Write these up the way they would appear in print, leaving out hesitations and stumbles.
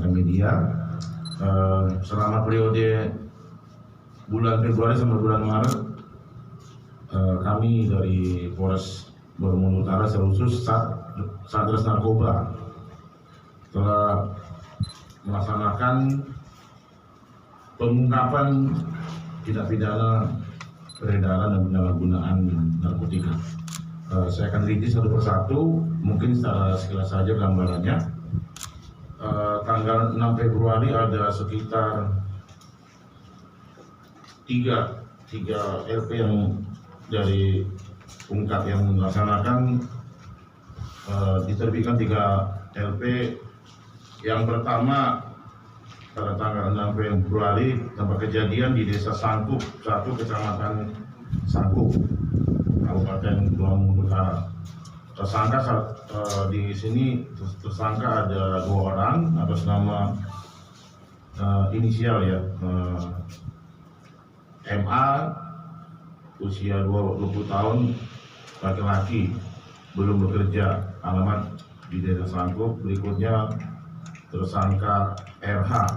rekan media. Selama periode bulan Februari sampai bulan Maret, kami dari Polres Borobudur Utara khusus Satres Narkoba telah melaksanakan pengungkapan tindak pidana peredaran dan penyalahgunaan narkotika. Saya akan rinci satu persatu, mungkin secara sekilas saja gambarannya. Tanggal 6 Februari ada sekitar 3 LP yang dari ungkap yang melaksanakan, diterbitkan 3 LP. Yang pertama pada tanggal 6 Februari tempat kejadian di Desa Sangkup 1, Kecamatan Sangkup, Kabupaten Borobudur Utara. Tersangka di sini tersangka ada 2 orang atas nama inisial ya, MA usia 20 tahun, laki-laki, belum bekerja, alamat di Desa Sangkup. Berikutnya tersangka RH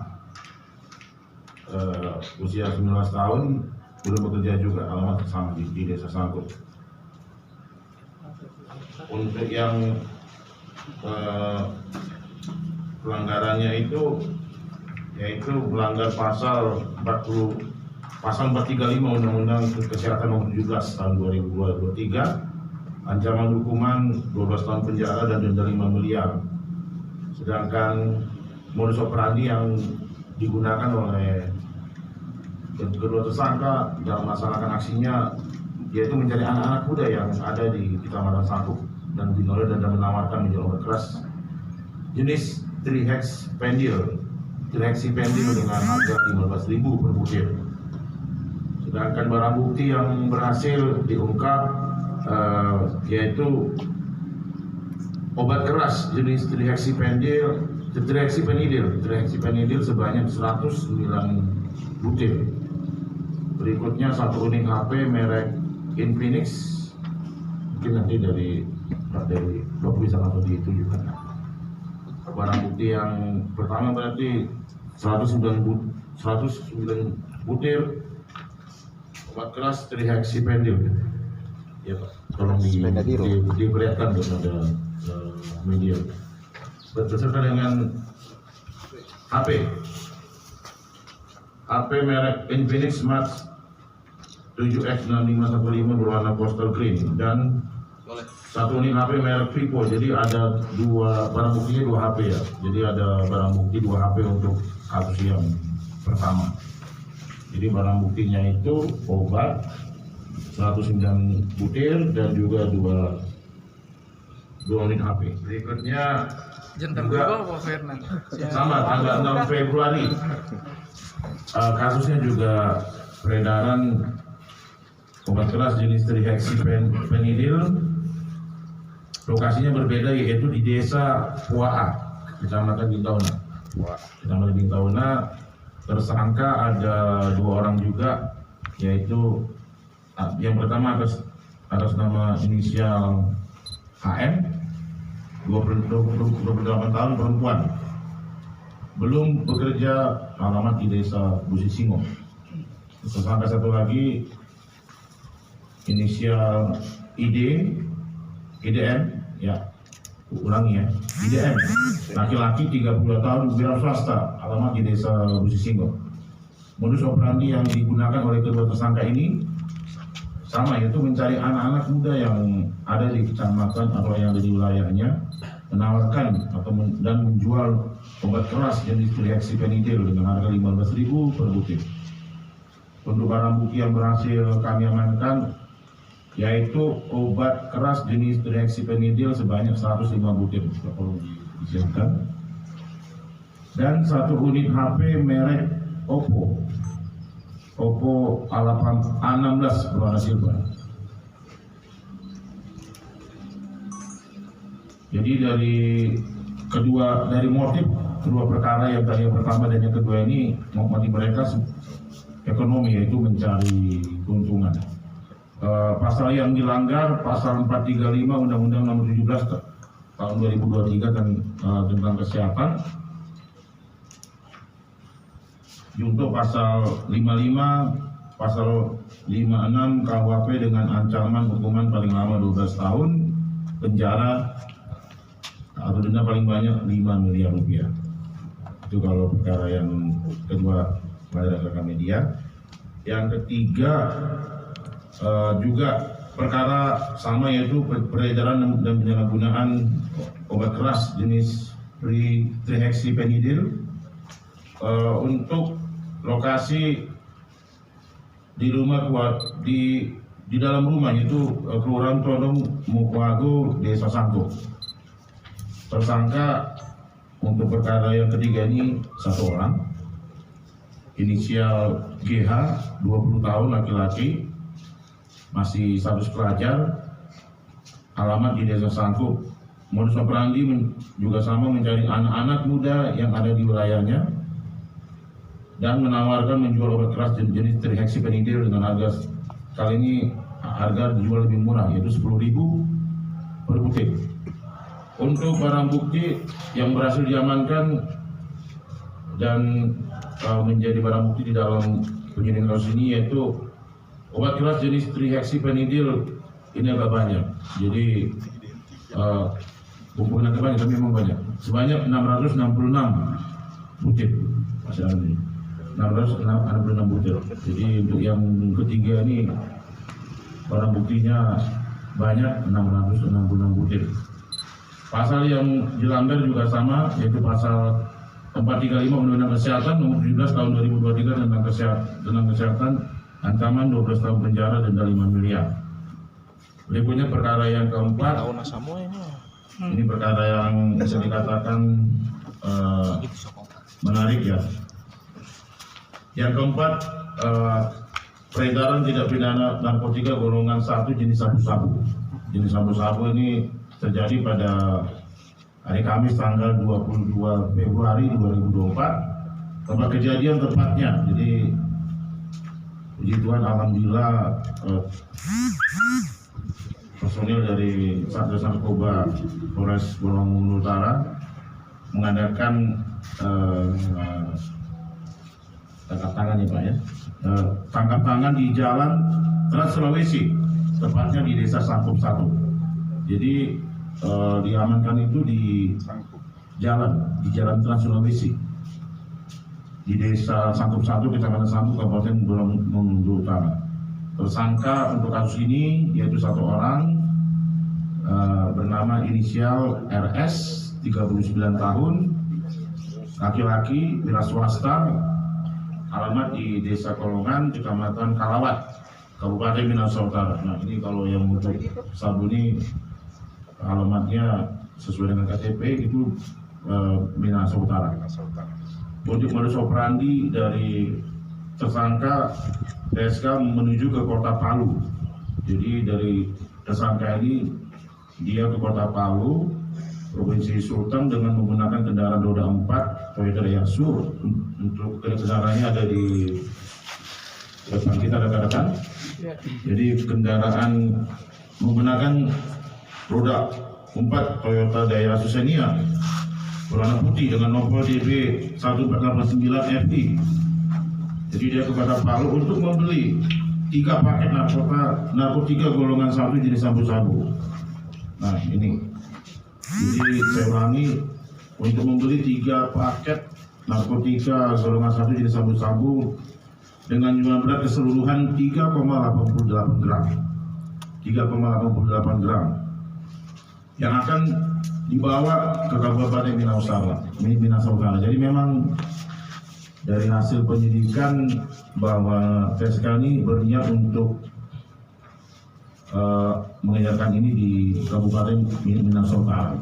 usia 19 tahun, belum bekerja juga, alamat sama di Desa Sangkup. Untuk yang pelanggarannya itu yaitu melanggar pasal 435 Undang-Undang Kesehatan Nomor 17 tahun 2023, ancaman hukuman 12 tahun penjara dan denda 5 miliar. Sedangkan modus operandi yang digunakan oleh kedua tersangka dalam melaksanakan aksinya yaitu mencari anak-anak muda yang ada di Kecamatan Sangkup dan Binole dan menawarkan minum obat keras jenis trihexyphenidyl dengan harga 15.000 per butir. Sedangkan barang bukti yang berhasil diungkap yaitu obat keras jenis trihexyphenidyl sebanyak 109 butir. Berikutnya 1 unit HP merek Infinix, mungkin nanti dari Bapak bisa langsung ditunjukkan. Barang bukti yang pertama berarti 109 butir obat keras trihexyphenidyl. Ya Pak, tolong diperlihatkan kepada media beserta dengan HP merek Infinix Smart 7X6515 berwarna coastal green dan 1 unit HP merek Vivo. Jadi ada 2 barang buktinya, 2 HP ya. Jadi ada barang bukti 2 HP untuk kasus yang pertama. Jadi barang buktinya itu obat 109 butir dan juga 2 unit HP. Berikutnya juga sama tanggal 6 Februari. Kasusnya juga peredaran obat keras jenis trihexyphenidyl. Lokasinya berbeda yaitu di Desa Puaa, Kecamatan Bintauna. Tersangka ada 2 orang juga, yaitu yang pertama atas nama inisial HM, 28 tahun, perempuan, belum bekerja, alamat di Desa Busisingo. Tersangka satu lagi inisial IDM, ya, ulangi ya, IDM, laki-laki 32 tahun, wira swasta, alamat di Desa Busisingo. Modus operandi yang digunakan oleh kedua tersangka ini sama, yaitu mencari anak-anak muda yang ada di kecamatan atau yang ada di wilayahnya, menawarkan dan menjual obat keras jenis trihexyphenidyl dengan harga 15.000 per butir. Untuk barang bukti yang berhasil kami amankan yaitu obat keras jenis trihexyphenidyl sebanyak 105 butir, perlu disiapkan, dan 1 unit HP merek Oppo A16 berwarna silver. Jadi dari motif kedua perkara yang tadi yang pertama dan yang kedua ini, motif mereka ekonomi, yaitu mencari keuntungan. Pasal yang dilanggar pasal 435 Undang-Undang Nomor 17 tahun 2023 tentang kesehatan, junto pasal 55, pasal 56 KUHP dengan ancaman hukuman paling lama 12 tahun penjara atau denda paling banyak 5 miliar rupiah. Itu kalau perkara yang kedua pada rekan media. Yang ketiga juga perkara sama, yaitu peredaran dan penyalahgunaan obat keras jenis trihexyphenidyl untuk lokasi di rumah di dalam rumah, yaitu Kelurahan Todong Mukoago, Desa Sangkup. Tersangka untuk perkara yang ketiga ini satu orang, inisial GH, 20 tahun, laki-laki, masih status pelajar, alamat di Desa Sangkup. Modus operandi juga sama, mencari anak-anak muda yang ada di wilayahnya dan menawarkan menjual obat keras jenis trihexyphenidyl dengan harga, kali ini harga dijual lebih murah, yaitu 10.000 per butir. Untuk barang bukti yang berhasil diamankan dan menjadi barang bukti di dalam penyelidikan kasus ini, yaitu obat keras jenis trihexyphenidyl ini agak banyak. Jadi bukan agak banyak, tapi memang banyak. Sebanyak 666 butir. Masih ada ini. 666 butir. Jadi untuk yang ketiga ini barang buktinya banyak, 666 butir. Pasal yang dilanggar juga sama, yaitu pasal 435 Undang-Undang Kesehatan nomor 17 tahun 2023 tentang kesehatan, ancaman 12 tahun penjara, denda 5 miliar. Berikutnya perkara yang keempat, ini perkara yang bisa dikatakan menarik ya. Yang keempat, peredaran tidak pidana narkotika golongan 1 jenis sabu-sabu. Jenis sabu-sabu ini terjadi pada hari Kamis tanggal 22 Februari 2024. Tempat kejadian tepatnya, jadi puji Tuhan, alhamdulillah personil dari Satgas Narkoba Polres Bolongan Utara mengadakan tangkap tangan ya Pak ya, tangkap tangan di Jalan Trans Sulawesi, tepatnya di Desa Sangkup 1. Jadi diamankan itu di Jalan Trans Sulawesi, di Desa Sangkup 1, Kecamatan Sangkup, Kabupaten Bolongan Utara. Tersangka untuk kasus ini yaitu satu orang, bernama inisial RS, 39 tahun, laki-laki, wira swasta, alamat di Desa Kolongan, Kecamatan Kalawat, Kabupaten Minahasa Utara. Nah ini kalau yang untuk sabu ini alamatnya sesuai dengan KTP itu Minahasa Utara. Untuk modus operandi dari tersangka TSK menuju ke Kota Palu. Jadi dari tersangka ini dia ke Kota Palu, Provinsi Sulteng, dengan menggunakan kendaraan roda 4 Toyota Yasu. Untuk kendaraannya ada di depan kita rekan-rekan. Jadi kendaraan menggunakan roda 4 Toyota Yasu Xenia berwarna putih dengan nomor DB 1489 FI. Jadi dia ke Kota Palu untuk membeli 3 paket narkotika golongan 1 jenis sabu-sabu. Nah ini, jadi saya ulangi, untuk membeli 3 paket narkotika golongan 1 jenis sabu-sabu dengan jumlah berat keseluruhan 3,88 gram. 3,88 gram yang akan dibawa ke Kabupaten Minahasa Utara. Jadi memang dari hasil penyidikan bahwa TSK ini berniat untuk mengedarkan ini di Kabupaten Minahasa Utara.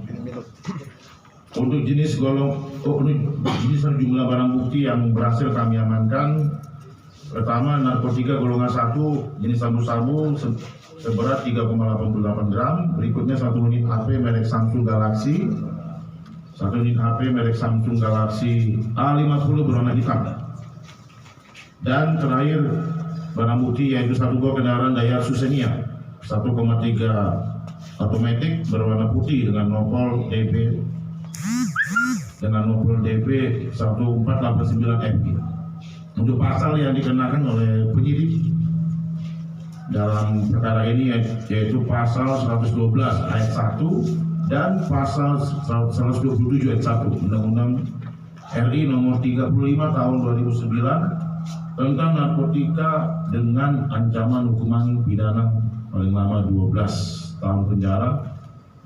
Untuk jenis dan jumlah barang bukti yang berhasil kami amankan, pertama narkotika golongan 1 jenis sabu-sabu seberat 3,88 gram. Berikutnya 1 unit HP merek Samsung Galaxy, 1 unit HP merek Samsung Galaxy A50 berwarna hitam. Dan terakhir barang bukti yaitu 1 buah kendaraan Daihatsu Xenia 1,3 otomatis berwarna putih dengan nomor DB 1489 MB. Untuk pasal yang dikenakan oleh penyidik dalam perkara ini yaitu pasal 112 ayat 1 dan pasal 127 ayat 1 Undang-Undang RI nomor 35 tahun 2009 tentang narkotika dengan ancaman hukuman pidana paling lama 12 tahun penjara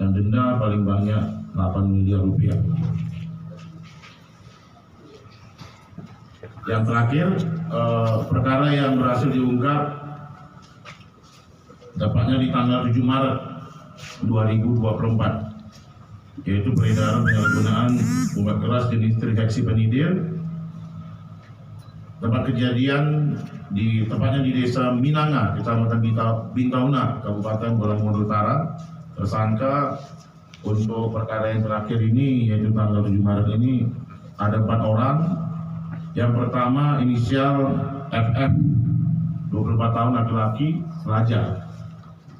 dan denda paling banyak 8 miliar rupiah. Yang terakhir, perkara yang berhasil diungkap dapatnya di tanggal 7 Maret 2024, yaitu peredaran penyalahgunaan obat keras jenis triheksipenidil. Tempat kejadian tepatnya di Desa Minanga, Kecamatan Bintauna, Kabupaten Bolang Mongodo Utara. Tersangka untuk perkara yang terakhir ini, yaitu tanggal 7 Maret ini, ada 4 orang. Yang pertama inisial FF, 24 tahun, laki-laki, pelajar,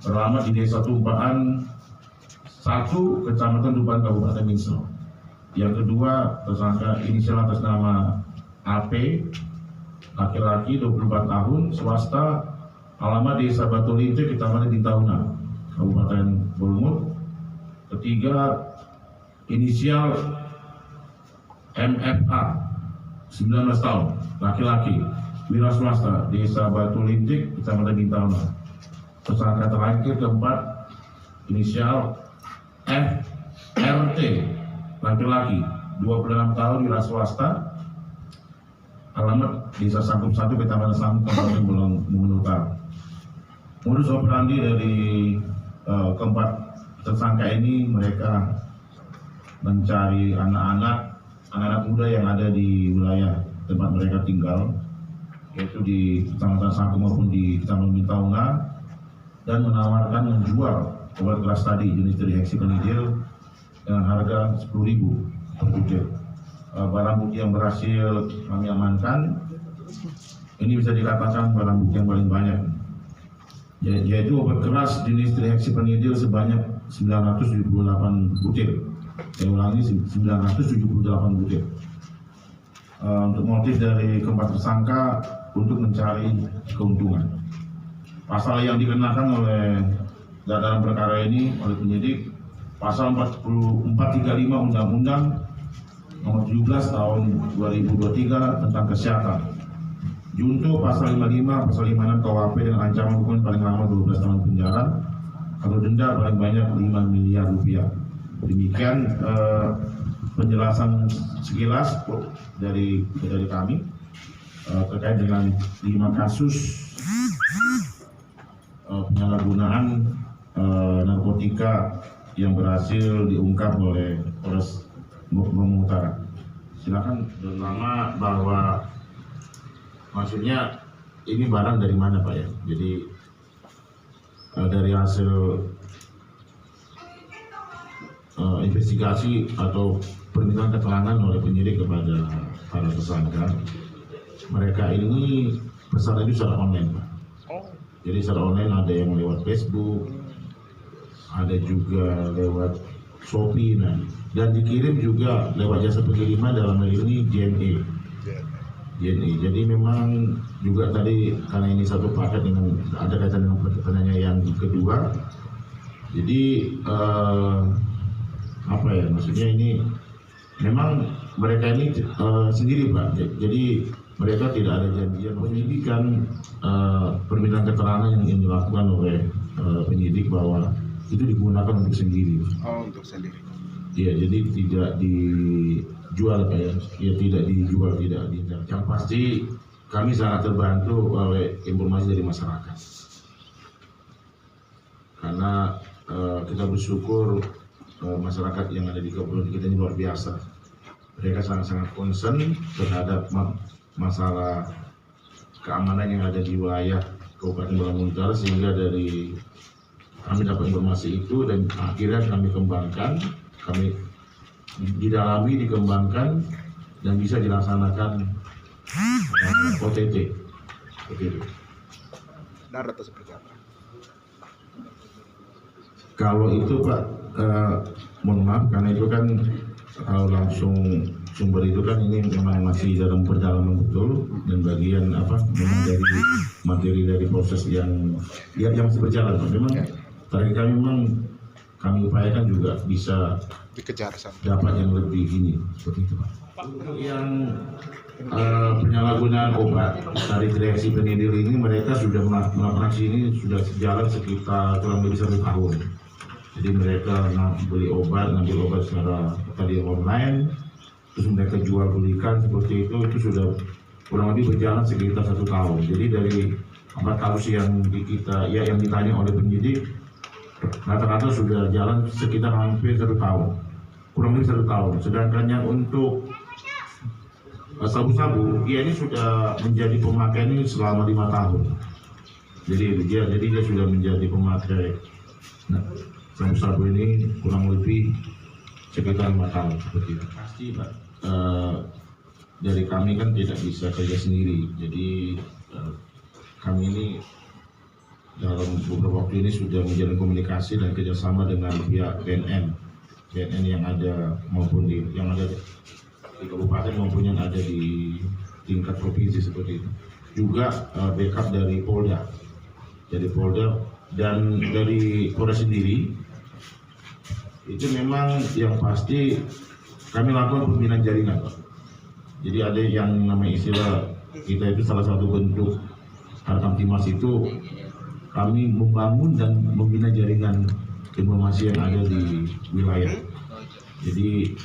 beralamat di Desa Tumpaan 1, Kecamatan Tumpaan, Kabupaten Minsel. Yang kedua tersangka inisial atas nama AP, laki-laki, 24 tahun, swasta, alamat Desa Batu Lintir, Kecamatan Bintauna, Kabupaten Bolongot. Ketiga inisial MFA, 19 tahun, laki-laki, wira swasta, Desa Batu Lintik, Kecamatan Bintauna. Tersangka terakhir keempat inisial FRT, laki-laki, 26 tahun, wira swasta, alamat Desa Sangkup 1, Kecamatan Sangkup, Kabupaten Bolang Mongodo Utara. Modus operandi dari keempat tersangka ini, mereka mencari anak-anak muda yang ada di wilayah tempat mereka tinggal, yaitu di Kecamatan Sangkup maupun di Kecamatan Bintauna, dan menawarkan menjual obat keras tadi jenis triheksipenidil dengan harga 10.000 per butir. Barang bukti yang berhasil kami amankan ini bisa dikatakan barang bukti yang paling banyak, yaitu obat keras jenis triheksipenidil sebanyak 978 butir. Saya ulangi, 978 butir. Untuk motif dari keempat tersangka untuk mencari keuntungan. Pasal yang dikenakan oleh dalam perkara ini oleh penyidik, pasal 435 Undang-Undang nomor 17 tahun 2023 tentang kesehatan. Junto pasal 55, pasal 56 KUHP dengan ancaman hukuman paling lama 12 tahun penjara atau denda paling banyak 5 miliar rupiah. Demikian penjelasan sekilas dari kami terkait dengan 5 kasus penyalahgunaan narkotika yang berhasil diungkap oleh Polres Bolang Utara. Silakan. Pertama, bahwa maksudnya ini barang dari mana Pak ya? Jadi dari hasil investigasi atau permintaan keterangan oleh penyidik kepada para tersangka, mereka ini pesan itu secara online Pak. Jadi secara online ada yang lewat Facebook, ada juga lewat Shopee, dan dikirim juga lewat jasa pengiriman dalam hal ini JNE. Jadi memang juga tadi karena ini satu paket dengan ada kaitan dengan pertanyaannya yang kedua. Jadi apa ya, maksudnya ini memang mereka ini sendiri Pak. Jadi mereka tidak ada janjian penyidikan, permintaan keterangan yang dilakukan oleh penyidik bahwa itu digunakan untuk sendiri. Oh, untuk sendiri. Iya, jadi tidak dijual kayak, ya tidak dijual, tidak dijual. Yang pasti kami sangat terbantu oleh informasi dari masyarakat. Karena kita bersyukur masyarakat yang ada di kabupaten kita ini luar biasa. Mereka sangat-sangat concern terhadap masalah keamanan yang ada di wilayah Kabupaten Bolang Mongodo Utara, sehingga dari kami dapat informasi itu dan akhirnya kami kembangkan, kami didalami, dikembangkan dan bisa dilaksanakan OTT. Darat atau seperti apa? Kalau itu Pak, mohon maaf karena itu kan kalau langsung sumber itu kan ini memang masih dalam perjalanan betul, dan bagian memang dari materi dari proses yang masih berjalan. Memang target kami memang kami upayakan juga bisa Dikejar sana. dapat yang lebih ini seperti itu, Pak. Untuk yang penyalahgunaan obat dari direksi penidil ini, mereka sudah melakukan aksi ini sudah jalan sekitar kurang lebih 1 tahun. Jadi mereka ngambil obat secara tadi online, terus mereka jual belikan seperti itu sudah kurang lebih berjalan sekitar 1 tahun. Jadi dari 4 kasus yang yang ditanya oleh penyidik, rata-rata sudah jalan sekitar hampir 1 tahun, kurang lebih 1 tahun. Sedangkan yang untuk sabu-sabu, ini sudah menjadi pemakai ini selama 5 tahun. Jadi dia sudah menjadi pemakai sabu-sabu ini kurang lebih sekitar 5 tahun seperti itu. Pasti Pak, dari kami kan tidak bisa kerja sendiri. Jadi kami ini dalam beberapa waktu ini sudah menjalin komunikasi dan kerjasama dengan pihak BNN yang ada maupun yang ada di kabupaten maupun yang ada di tingkat provinsi seperti itu. Juga backup dari Polda, dan dari Polda sendiri itu memang yang pasti kami lakukan pembinaan jaringan, Pak. Jadi ada yang namanya istilah kita itu salah satu bentuk Harkam Timas itu kami membangun dan membina jaringan informasi yang ada di wilayah. Jadi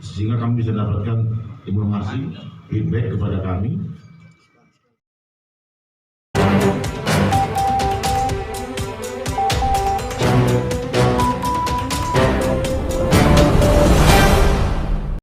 sehingga kami bisa dapatkan informasi, feedback kepada kami,